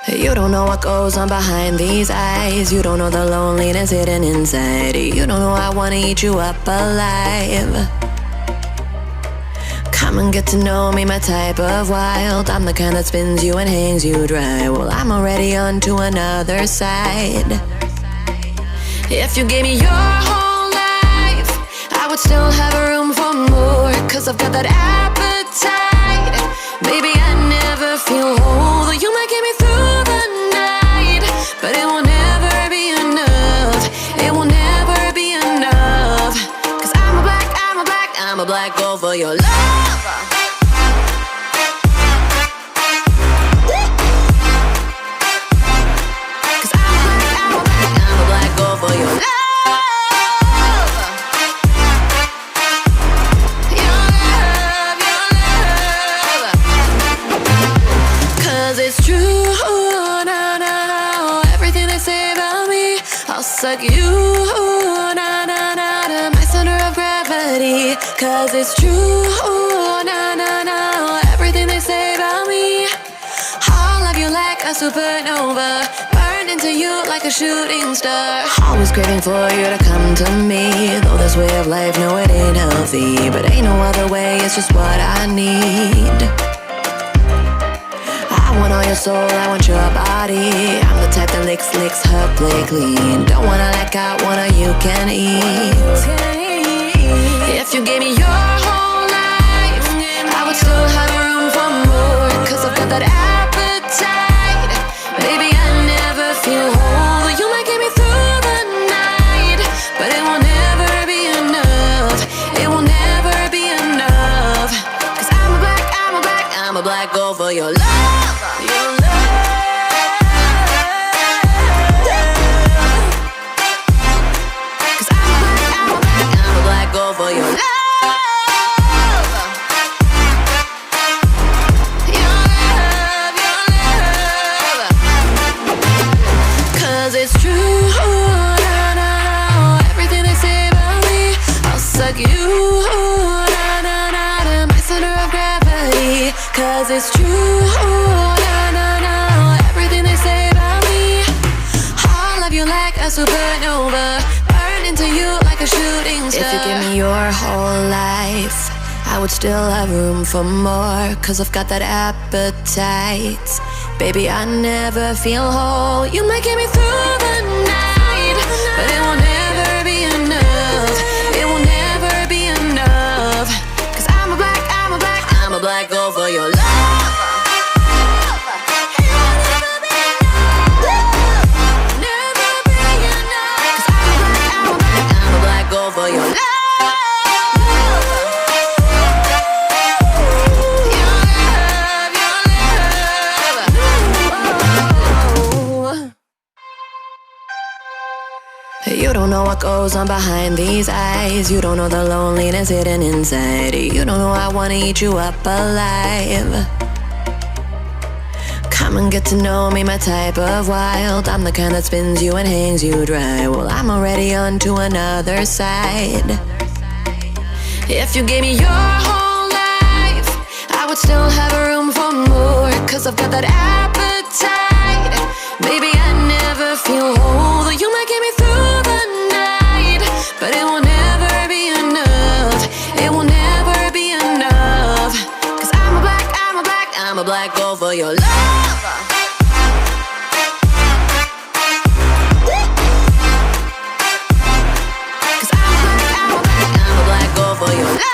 You don't know what goes on behind these eyes. You don't know the loneliness hidden inside. You don't know I wanna eat you up alive. Come and get to know me, my type of wild. I'm the kind that spins you and hangs you dry. Well, I'm already on to another side. If you gave me your whole life, I would still have room for more. Cause I've got that appetite. Baby, I never feel whole. Though you might get me through the night, but it will never be enough. It will never be enough. Cause I'm a black gold for your love. Cause I'm a black gold for your love. It's true, no, no, no. Everything they say about me, I'll suck you, no, no, no, to my center of gravity. Cause it's true, no, no, no. Everything they say about me, I'll love you like a supernova, burned into you like a shooting star. Always craving for you to come to me. Though this way of life, no, it ain't healthy, but ain't no other way, it's just what I need. I want all your soul, I want your body. I'm the type that licks her plate clean. Don't wanna let out, wanna you can eat. If you gave me your whole life, I would still have room for more. Cause I've got that appetite. Baby, I never feel whole. You might get me through the night, but it will never be enough. It will never be enough. Cause I'm a black gold for your love. For your love, your love, your love. Cause it's true, no, no, no. Everything they say about me, I'll suck you, no, no, no, to my center of gravity. Cause it's true, no, no, no. Everything they say about me, I'll love you like a supernova, into you like a shooting star. If you give me your whole life, I would still have room for more. Cause I've got that appetite. Baby, I never feel whole. You might get me through the night, but it will never be enough. It will never be enough. Cause I'm a black gold for your love. For your love, your love. You don't know what goes on behind these eyes. You don't know the loneliness hidden inside. You don't know I wanna eat you up alive. Come and get to know me, my type of wild. I'm the kind that spins you and hangs you dry. Well, I'm already on to another side. If you gave me your whole life, I would still have room for more. Cause I've got that appetite. Baby, I never feel whole. Though you might get me through the night, but it will never be enough. It will never be enough. Cause I'm a black gold for your love. Cause I'm a black gold for your love.